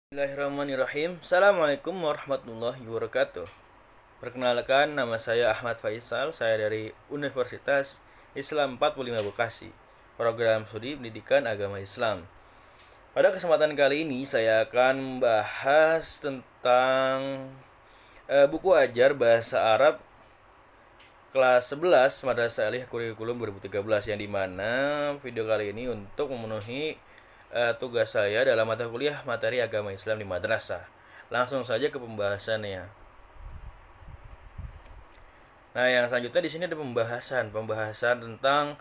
Bismillahirrahmanirrahim. Assalamualaikum warahmatullahi wabarakatuh. Perkenalkan, nama saya Ahmad Faisal. Saya dari Universitas Islam 45 Bekasi, program studi pendidikan agama Islam. Pada kesempatan kali ini saya akan membahas tentang buku ajar bahasa Arab kelas 11 Madrasah Aliyah Kurikulum 2013, yang dimana video kali ini untuk memenuhi tugas saya dalam mata kuliah materi agama Islam di madrasah. Langsung saja ke pembahasannya. Nah, yang selanjutnya di sini ada pembahasan tentang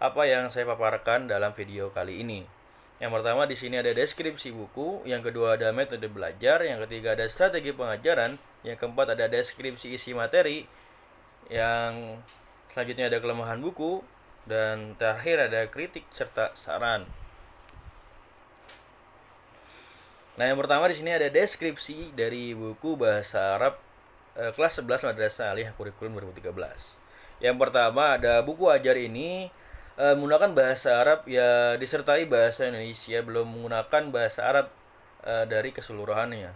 apa yang saya paparkan dalam video kali ini. Yang pertama di sini ada deskripsi buku, yang kedua ada metode belajar, yang ketiga ada strategi pengajaran, yang keempat ada deskripsi isi materi, yang selanjutnya ada kelemahan buku, dan terakhir ada kritik serta saran. Nah, yang pertama di sini ada deskripsi dari buku bahasa Arab kelas 11 Madrasah Aliyah Kurikulum 2013. Yang pertama ada buku ajar ini menggunakan bahasa Arab ya disertai bahasa Indonesia, belum menggunakan bahasa Arab dari keseluruhannya.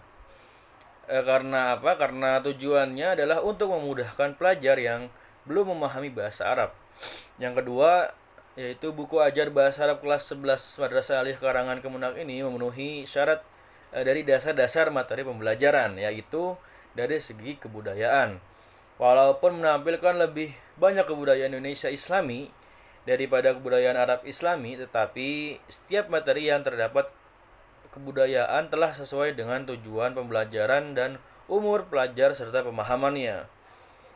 Karena apa? Karena tujuannya adalah untuk memudahkan pelajar yang belum memahami bahasa Arab. Yang kedua, yaitu buku ajar bahasa Arab kelas 11 Madrasah Aliyah karangan Kemenak ini memenuhi syarat dari dasar-dasar materi pembelajaran, yaitu dari segi kebudayaan. Walaupun menampilkan lebih banyak kebudayaan Indonesia Islami daripada kebudayaan Arab Islami, tetapi setiap materi yang terdapat kebudayaan telah sesuai dengan tujuan pembelajaran dan umur pelajar serta pemahamannya.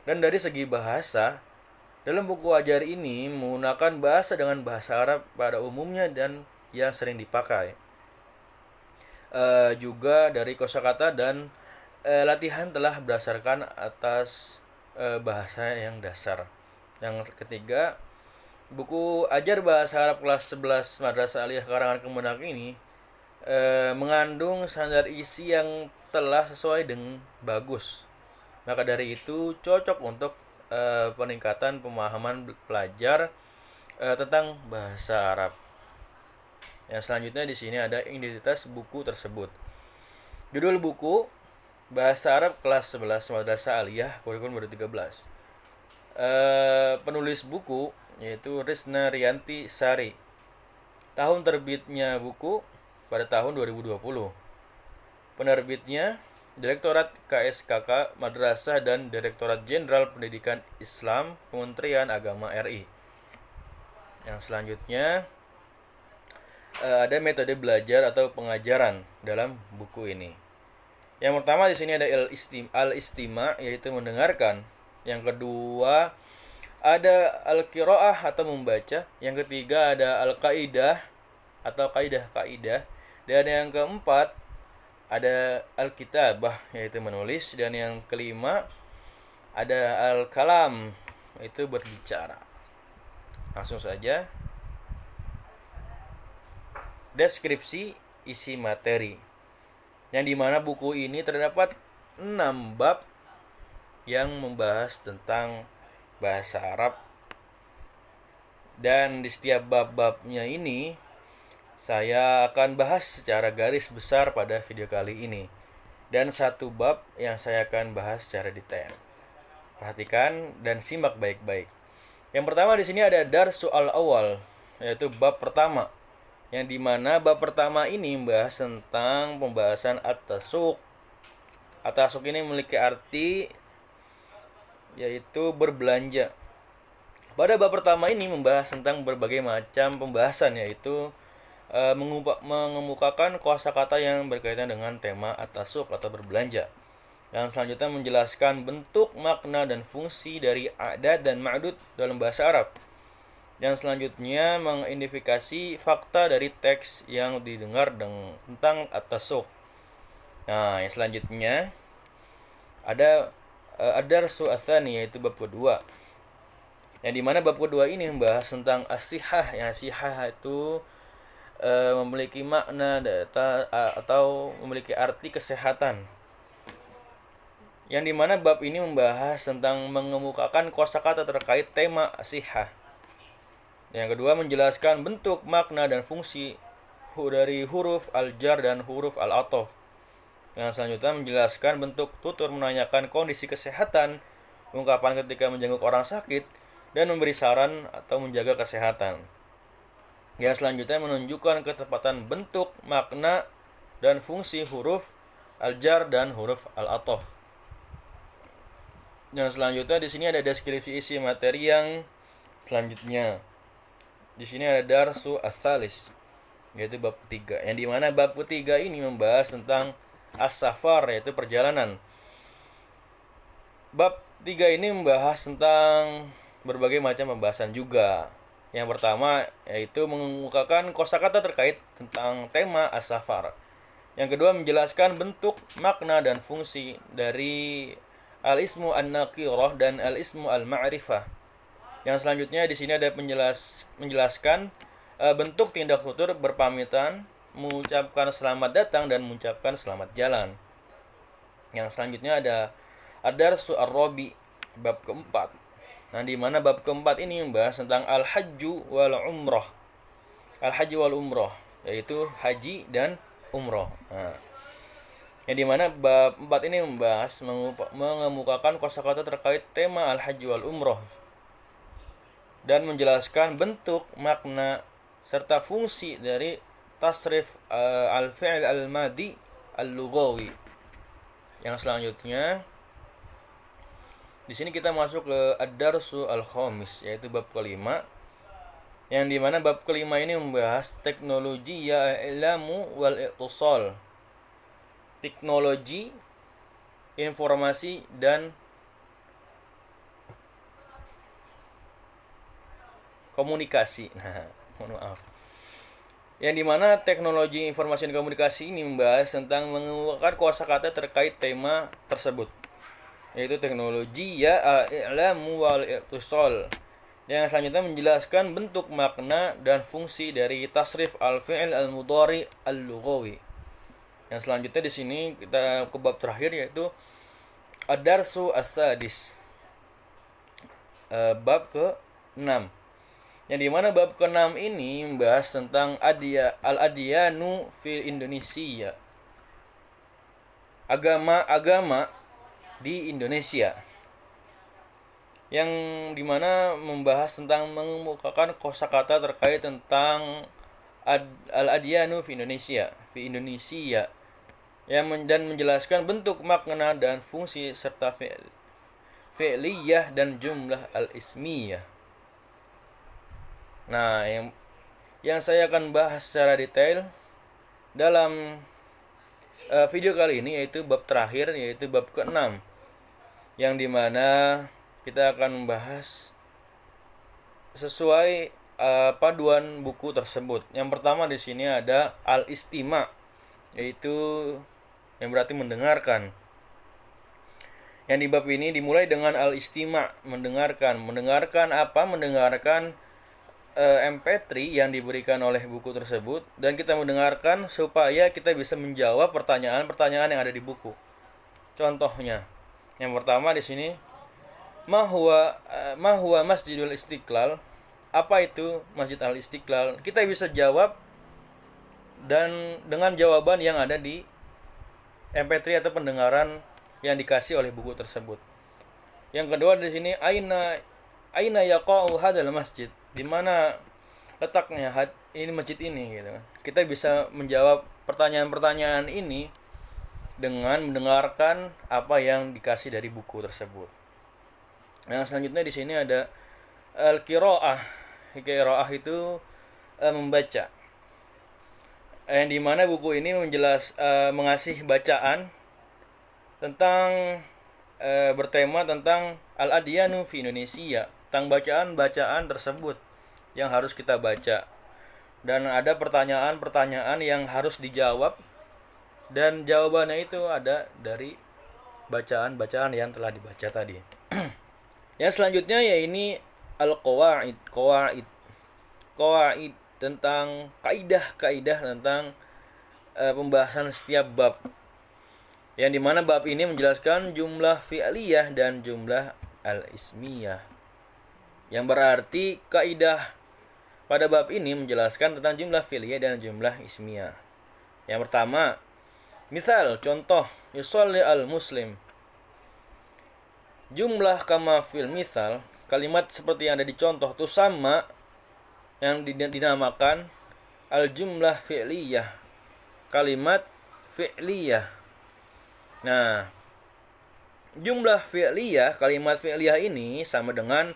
Dan dari segi bahasa, dalam buku ajar ini menggunakan bahasa dengan bahasa Arab pada umumnya dan yang sering dipakai. Juga dari kosakata dan latihan telah berdasarkan atas bahasa yang dasar. Yang ketiga, buku ajar bahasa Arab kelas 11 Madrasah Aliyah karangan Kemenak ini mengandung standar isi yang telah sesuai dengan bagus. Maka dari itu cocok untuk peningkatan pemahaman pelajar tentang bahasa Arab. Yang selanjutnya di sini ada identitas buku tersebut. Judul buku Bahasa Arab kelas 11 Madrasah Aliyah Kurikulum 2013. Penulis buku yaitu Rizna Rianti Sari. Tahun terbitnya buku pada tahun 2020. Penerbitnya Direktorat KSKK Madrasah dan Direktorat Jenderal Pendidikan Islam Kementerian Agama RI. Yang selanjutnya ada metode belajar atau pengajaran dalam buku ini. Yang pertama di sini ada al-istima, yaitu mendengarkan. Yang kedua ada al-qiraah atau membaca. Yang ketiga ada al-qaidah atau kaidah-kaidah. Dan yang keempat ada al-kitabah, yaitu menulis. Dan yang kelima ada al-kalam, yaitu berbicara. Langsung saja. Deskripsi isi materi, yang dimana buku ini terdapat 6 bab yang membahas tentang bahasa Arab, dan di setiap bab-babnya ini saya akan bahas secara garis besar pada video kali ini, dan satu bab yang saya akan bahas secara detail. Perhatikan dan simak baik-baik. Yang pertama di sini ada darsu al-awwal, yaitu bab pertama, yang dimana bab pertama ini membahas tentang pembahasan at-tasuk. At-tasuk ini memiliki arti yaitu berbelanja. Pada bab pertama ini membahas tentang berbagai macam pembahasan, yaitu mengemukakan kosakata yang berkaitan dengan tema at-tasuk atau berbelanja. Yang selanjutnya menjelaskan bentuk, makna, dan fungsi dari a'dad dan ma'dud dalam bahasa Arab. Yang selanjutnya mengidentifikasi fakta dari teks yang didengar tentang at-tasuk. Nah, yang selanjutnya ada ad-darsu ats-tsani, yaitu bab kedua. Yang dimana bab kedua ini membahas tentang as-sihah. Yang sihah itu memiliki makna atau memiliki arti kesehatan. Yang dimana bab ini membahas tentang mengemukakan kosakata terkait tema as-sihah. Yang kedua menjelaskan bentuk, makna, dan fungsi dari huruf al-jar dan huruf al-'athaf. Yang selanjutnya menjelaskan bentuk tutur menanyakan kondisi kesehatan, ungkapan ketika menjenguk orang sakit, dan memberi saran atau menjaga kesehatan. Yang selanjutnya menunjukkan ketepatan bentuk, makna, dan fungsi huruf al-jar dan huruf al-ataf. Yang selanjutnya di sini ada deskripsi isi materi yang selanjutnya. Di sini ada darsu as-salis, yaitu bab ketiga. Yang dimana bab ketiga ini membahas tentang as-safar, yaitu perjalanan. Bab 3 ini membahas tentang berbagai macam pembahasan juga. Yang pertama yaitu mengemukakan kosakata terkait tentang tema as-safar. Yang kedua menjelaskan bentuk, makna, dan fungsi dari al-ismu an-nakirah dan al-ismu al-ma'rifah. Yang selanjutnya di sini ada menjelaskan bentuk tindak tutur berpamitan, mengucapkan selamat datang dan mengucapkan selamat jalan. Yang selanjutnya ada ad-darsu ar-rabi, bab keempat. Nah, di mana bab keempat ini membahas tentang al-hajju wal umrah. Al-hajju wal umrah, yaitu haji dan umrah. Nah, yang dimana bab 4 ini membahas mengemukakan kosakata terkait tema al-hajj wal umrah dan menjelaskan bentuk, makna, serta fungsi dari tasrif al-fi'l al-madi al-lughawi. Yang selanjutnya di sini kita masuk ke ad-darsu al-khamis, yaitu bab kelima. Yang dimana bab kelima ini membahas teknologi ya ilamu wal iqtisal. Teknologi, informasi, dan komunikasi. Nah, mohon maaf. Yang dimana teknologi, informasi, dan komunikasi ini membahas tentang mengemukakan kosakata terkait tema tersebut, yaitu teknologi ya ilamu wal iqtisal. Yang selanjutnya menjelaskan bentuk, makna, dan fungsi dari tasrif al-fi'l al-mudhari al-lughawi. Yang selanjutnya di sini kita ke bab terakhir, yaitu ad-darsu as-sadis, bab ke-6. Yang dimana bab ke-6 ini membahas tentang al-adyanu fi Indonesia, agama-agama di Indonesia. Yang dimana membahas tentang mengemukakan kosakata terkait tentang al-adyanu fi Indonesia, dan menjelaskan bentuk, makna, dan fungsi serta fi'liyah dan jumlah al-ismiyah. Nah, yang saya akan bahas secara detail dalam video kali ini yaitu bab terakhir, yaitu bab ke-6, yang dimana kita akan membahas sesuai paduan buku tersebut. Yang pertama di sini ada al-istima', yaitu yang berarti mendengarkan. Yang di bab ini dimulai dengan al-istima', mendengarkan. Mendengarkan apa? Mendengarkan MP3 yang diberikan oleh buku tersebut, dan kita mendengarkan supaya kita bisa menjawab pertanyaan-pertanyaan yang ada di buku. Contohnya, yang pertama di sini, ma huwa Masjidul Istiqlal? Apa itu Masjid Al-Istiqlal? Kita bisa jawab dan dengan jawaban yang ada di MP3 atau pendengaran yang dikasih oleh buku tersebut. Yang kedua di sini, aina yaqa'u hadzal masjid? Di mana letaknya ini masjid ini, gitu kan. Kita bisa menjawab pertanyaan-pertanyaan ini dengan mendengarkan apa yang dikasih dari buku tersebut. Yang selanjutnya di sini ada al-qiraah. Qiraah itu membaca. Yang dimana buku ini mengasih bacaan tentang bertema tentang al-adyanu fi Indonesia, tentang bacaan-bacaan tersebut yang harus kita baca, dan ada pertanyaan-pertanyaan yang harus dijawab, dan jawabannya itu ada dari bacaan-bacaan yang telah dibaca tadi. Yang selanjutnya ya ini al-qawaid, qawaid tentang kaidah-kaidah tentang pembahasan setiap bab. Yang dimana bab ini menjelaskan jumlah fi'liyah dan jumlah al-ismiyah. Yang berarti kaidah pada bab ini menjelaskan tentang jumlah fi'liyah dan jumlah ismiyah. Yang pertama, Misal, contoh, yusolli al-muslim. Jumlah kama fil misal, kalimat seperti yang ada di contoh itu sama yang dinamakan al-jumlah fi'liyah. Kalimat fi'liyah. Nah, jumlah fi'liyah, kalimat fi'liyah ini sama dengan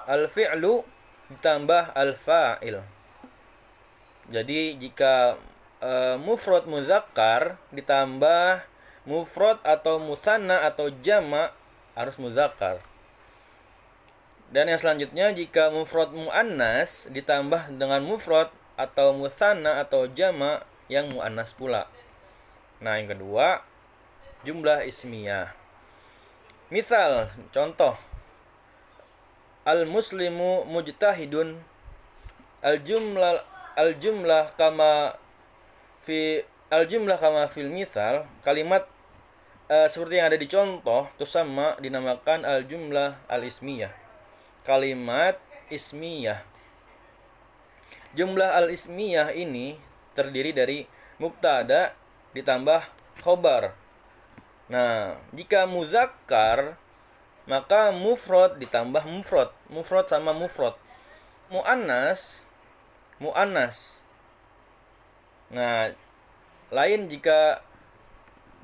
al-fi'lu ditambah al-fa'il. Jadi jika mufrad muzakkar ditambah mufrad atau musanna atau jama' harus muzakkar. Dan yang selanjutnya jika mufrad muannas ditambah dengan mufrad atau musanna atau jama' yang muannas pula. Nah, yang kedua jumlah ismiyah. Misal, contoh, al-muslimu mujtahidun. Al-jumlah kama fil misal, kalimat seperti yang ada di contoh itu sama dinamakan al-jumlah al-ismiyah. Kalimat ismiyah. Jumlah al-ismiyah ini terdiri dari mubtada ditambah khobar. Nah, jika muzakkar maka mufrad ditambah mufrad. Mufrad sama mufrad. Muannas. Nah, lain jika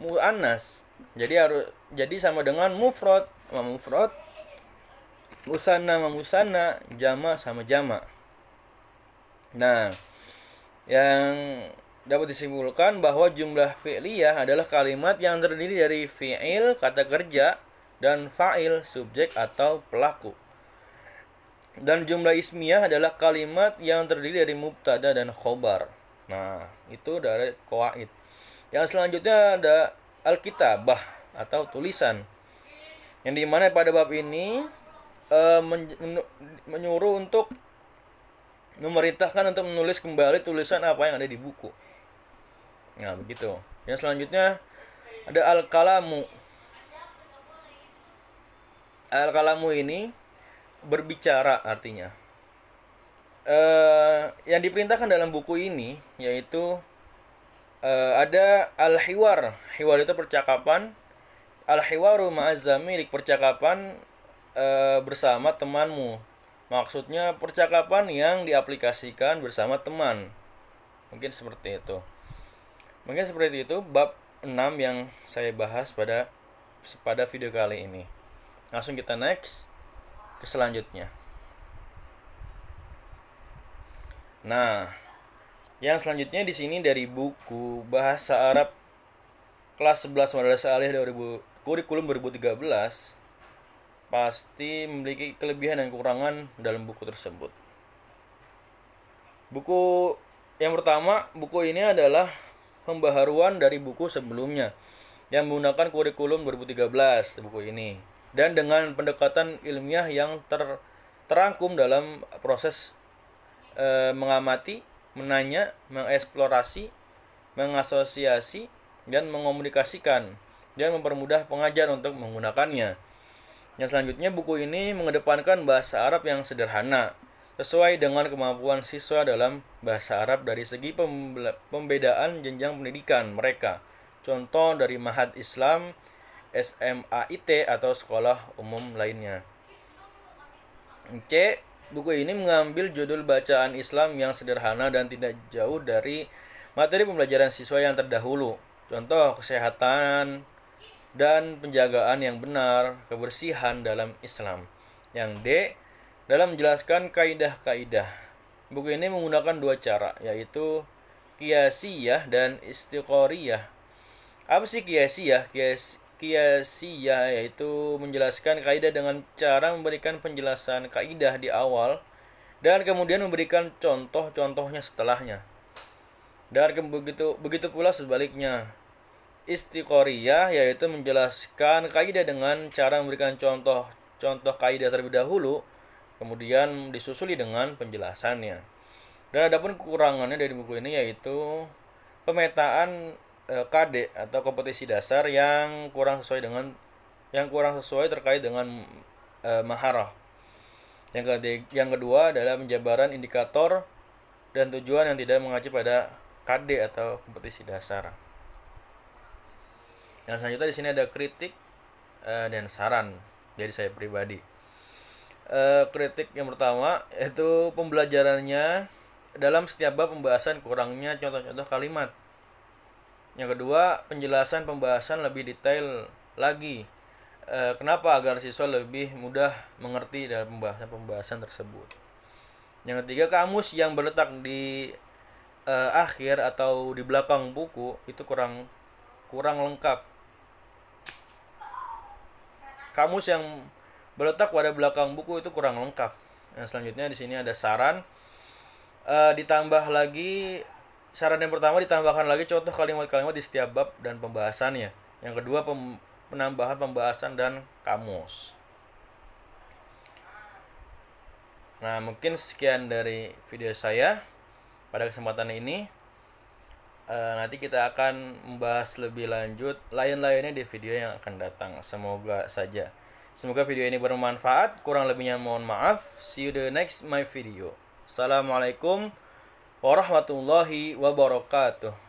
muannas. Jadi sama dengan mufrad sama mufrad, musanna sama musanna, jama sama jama. Nah, yang dapat disimpulkan bahwa jumlah fi'liyah adalah kalimat yang terdiri dari fi'il, kata kerja, dan fa'il, subjek atau pelaku. Dan jumlah ismiyah adalah kalimat yang terdiri dari mubtada dan khobar. Nah, itu dari qawaid. Yang selanjutnya ada al-kitabah atau tulisan. Yang dimana pada bab ini menyuruh untuk memerintahkan untuk menulis kembali tulisan apa yang ada di buku. Nah, begitu. Yang selanjutnya ada al-kalamu. Al-kalamu ini berbicara artinya. Yang diperintahkan dalam buku ini yaitu ada al-hiwar. Hiwar itu percakapan. Al-hiwaru ma'az-zamilik, percakapan bersama temanmu. Maksudnya percakapan yang diaplikasikan bersama teman. Mungkin seperti itu. Bab 6 yang saya bahas pada video kali ini. Langsung kita next ke selanjutnya. Nah, yang selanjutnya di sini dari buku Bahasa Arab kelas 11 Madrasah Aliyah kurikulum 2013 pasti memiliki kelebihan dan kekurangan dalam buku tersebut. Buku yang pertama, buku ini adalah pembaharuan dari buku sebelumnya yang menggunakan kurikulum 2013 buku ini, dan dengan pendekatan ilmiah yang terangkum dalam proses mengamati, menanya, mengeksplorasi, mengasosiasi, dan mengomunikasikan, dan mempermudah pengajar untuk menggunakannya. Yang selanjutnya, buku ini mengedepankan bahasa Arab yang sederhana, sesuai dengan kemampuan siswa dalam bahasa Arab dari segi pembedaan jenjang pendidikan mereka. Contoh dari Ma'had Islam, SMAIT, atau sekolah umum lainnya. C. Buku ini mengambil judul bacaan Islam yang sederhana dan tidak jauh dari materi pembelajaran siswa yang terdahulu. Contoh kesehatan dan penjagaan yang benar, kebersihan dalam Islam. Yang D. Dalam menjelaskan kaidah-kaidah. Buku ini menggunakan dua cara, yaitu qiyasiyah dan istiqoriyah. Apa sih qiyasiyah? Qiyasiyah yaitu menjelaskan kaidah dengan cara memberikan penjelasan kaidah di awal dan kemudian memberikan contoh-contohnya setelahnya. Dan begitu pula sebaliknya. Istiqoriyah yaitu menjelaskan kaidah dengan cara memberikan contoh kaidah terlebih dahulu, kemudian disusuli dengan penjelasannya. Dan adapun kekurangannya dari buku ini yaitu pemetaan KD atau kompetisi dasar yang kurang sesuai terkait dengan maharah. Yang kedua adalah penjabaran indikator dan tujuan yang tidak mengacu pada KD atau kompetisi dasar. Yang selanjutnya di sini ada kritik dan saran dari saya pribadi. Kritik yang pertama itu pembelajarannya dalam setiap bab pembahasan kurangnya contoh-contoh kalimat. Yang kedua, penjelasan pembahasan lebih detail lagi. Kenapa? Agar siswa lebih mudah mengerti dalam pembahasan tersebut. Yang ketiga, kamus yang berletak di akhir atau di belakang buku itu kurang lengkap. Kamus yang berletak pada belakang buku itu kurang lengkap. Yang selanjutnya di sini ada saran. Ditambah lagi saran yang pertama, ditambahkan lagi contoh kalimat-kalimat di setiap bab dan pembahasannya. Yang kedua, penambahan pembahasan dan kamus. Nah, mungkin sekian dari video saya pada kesempatan ini. Nanti kita akan membahas lebih lanjut lain-lainnya di video yang akan datang. Semoga video ini bermanfaat. Kurang lebihnya mohon maaf. See you the next my video. Assalamualaikum warahmatullahi wabarakatuh.